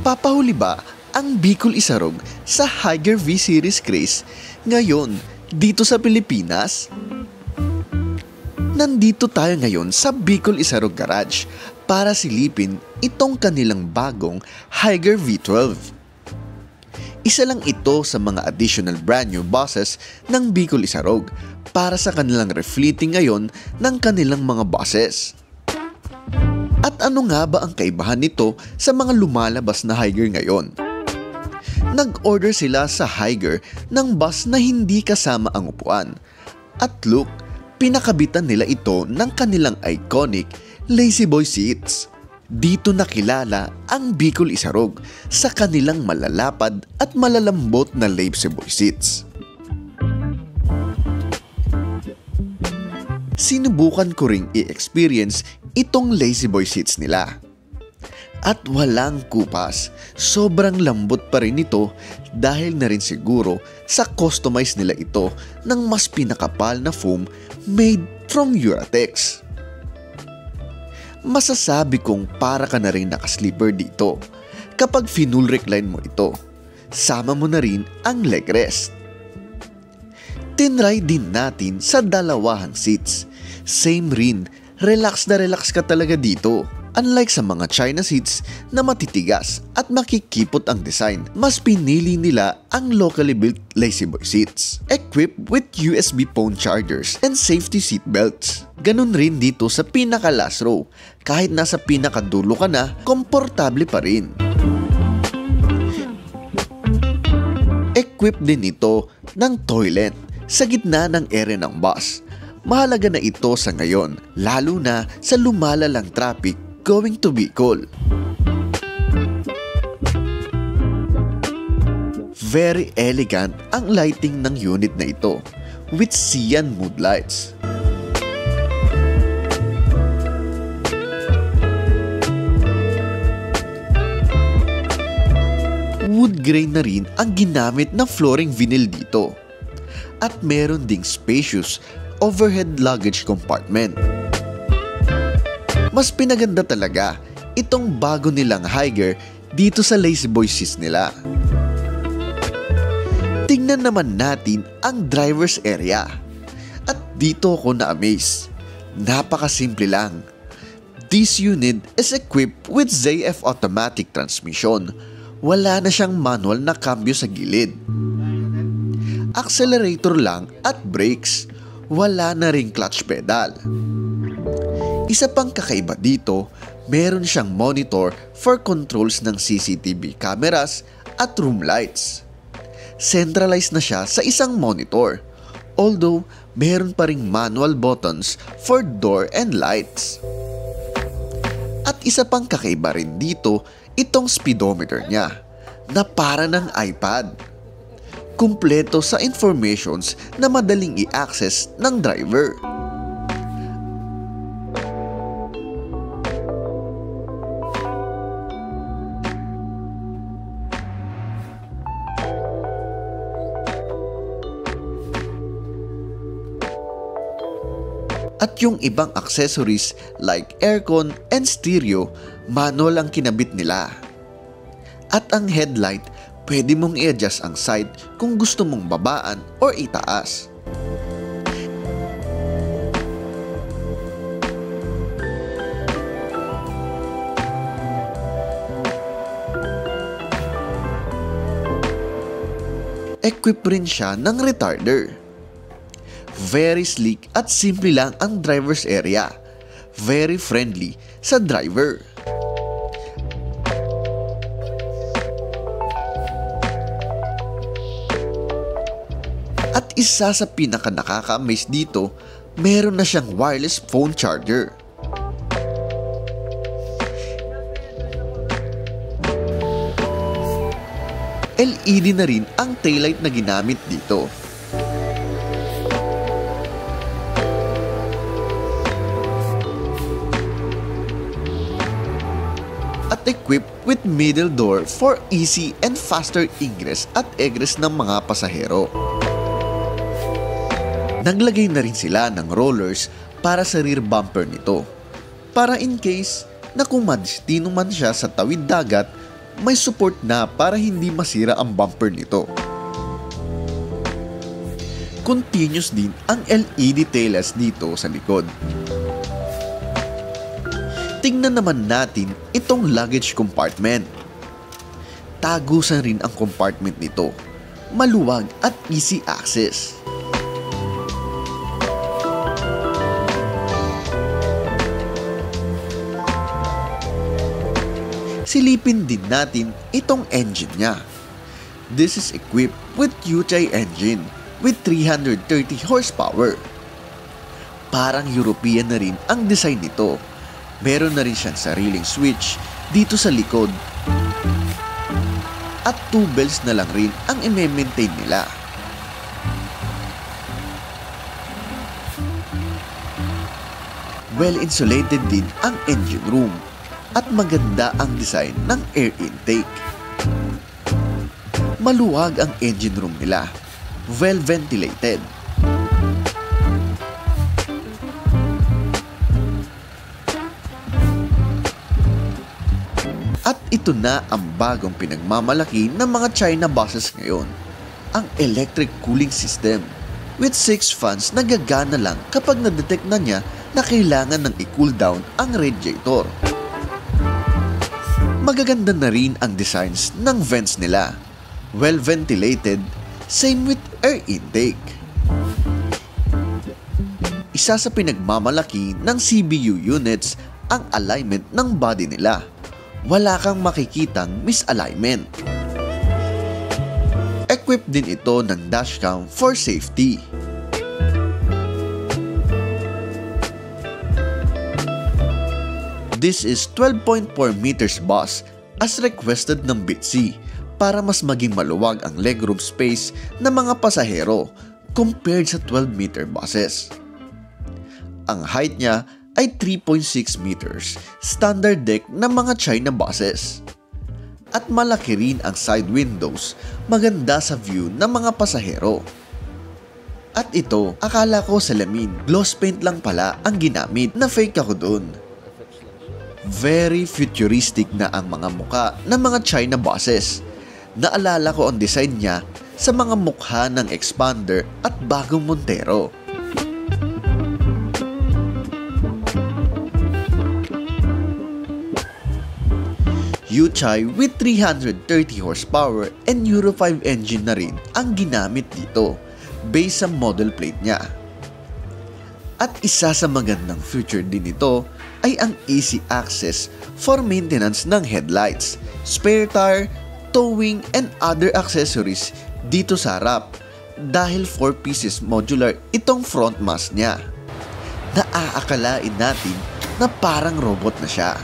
Papahuli ba ang Bicol Isarog sa Higer V-Series race ngayon dito sa Pilipinas? Nandito tayo ngayon sa Bicol Isarog Garage para silipin itong kanilang bagong Higer V12. Isa lang ito sa mga additional brand new buses ng Bicol Isarog para sa kanilang refleeting ngayon ng kanilang mga buses. At ano nga ba ang kaibahan nito sa mga lumalabas na Higer ngayon? Nag-order sila sa Higer ng bus na hindi kasama ang upuan. At look, pinakabitan nila ito ng kanilang iconic Lazy Boy seats. Dito nakilala ang Bicol Isarog sa kanilang malalapad at malalambot na Lazy Boy seats. Sinubukan ko ring i-experience itong Lazy Boy seats nila. At walang kupas, sobrang lambot pa rin ito dahil na rin siguro sa customize nila ito ng mas pinakapal na foam made from Uratex. Masasabi kong para ka na rin nakasleeper dito kapag full recline mo ito. Sama mo na rin ang leg rest. Tinry din natin sa dalawahang seats. Same rin, relax na relax ka talaga dito. Unlike sa mga China seats na matitigas at makikipot ang design, mas pinili nila ang locally built Lazy Boy seats, equipped with USB phone chargers and safety seat belts. Ganun rin dito sa pinaka last row, kahit nasa pinakadulo ka na, komportable pa rin. Equipped din ito ng toilet sa gitna ng ere ng bus. Mahalaga na ito sa ngayon, lalo na sa lumalalang traffic going to Bicol. Very elegant ang lighting ng unit na ito with cyan mood lights. Wood grain na rin ang ginamit na flooring vinyl dito. At meron ding spacious overhead luggage compartment. Mas pinaganda talaga itong bago nilang Higer dito sa Lazy Boy seats nila. Tingnan naman natin ang driver's area. At dito ako na-amaze. Napakasimple lang. This unit is equipped with ZF automatic transmission. Wala na siyang manual na cambio sa gilid. Accelerator lang at brakes. Wala na ring clutch pedal. Isa pang kakaiba dito, meron siyang monitor for controls ng CCTV cameras at room lights. Centralized na siya sa isang monitor, although meron pa ring manual buttons for door and lights. At isa pang kakaiba rin dito, itong speedometer niya, na para ng iPad. Kumpleto sa informations na madaling i-access ng driver. At yung ibang accessories like aircon and stereo, manual ang kinabit nila. At ang headlight, pwede mong i-adjust ang sight kung gusto mong babaan or itaas. Equip rin siya ng retarder. Very sleek at simple lang ang driver's area. Very friendly sa driver. At isa sa pinaka nakaka-amaze dito, meron na siyang wireless phone charger. LED na rin ang taillight na ginamit dito. At equipped with middle door for easy and faster ingress at egress ng mga pasahero. Naglagay na rin sila ng rollers para sa rear bumper nito, para in case na kung madestino man siya sa tawid dagat, may support na para hindi masira ang bumper nito. Continuous din ang LED taillights dito sa likod. Tingnan naman natin itong luggage compartment. Tagusan rin ang compartment nito. Maluwag at easy access. Silipin din natin itong engine niya. This is equipped with Yuchai engine with 330 horsepower. Parang European na rin ang design nito. Meron na rin siyang sariling switch dito sa likod. At 2 belts na lang rin ang i-maintain nila. Well insulated din ang engine room at maganda ang design ng air intake. Maluwag ang engine room nila, well ventilated. At ito na ang bagong pinagmamalaki ng mga China buses ngayon, ang electric cooling system with 6 fans na gagana lang kapag na-detect na niya na kailangan ng i-cool down ang radiator. Magaganda na rin ang designs ng vents nila, well ventilated, same with air intake. Isa sa pinagmamalaki ng CBU units ang alignment ng body nila. Wala kang makikitang misalignment. Equipped din ito ng dashcam for safety. This is 12.4 meters bus as requested ng BITC para mas maging maluwag ang legroom space ng mga pasahero compared sa 12-meter buses. Ang height niya ay 3.6 meters, standard deck ng mga China buses. At malaki rin ang side windows, maganda sa view ng mga pasahero. At ito, akala ko salamin, gloss paint lang pala ang ginamit, na fake ako dun. Very futuristic na ang mga muka ng mga China buses. Naalala ko ang design niya sa mga mukha ng Expander at bagong Montero. Yuchai with 330 horsepower and Euro 5 engine na rin ang ginamit dito based sa model plate niya. At isa sa magandang feature din nito ay ang easy access for maintenance ng headlights, spare tire, towing and other accessories dito sa harap dahil 4 pieces modular itong front mast niya. Naaakalain natin na parang robot na siya.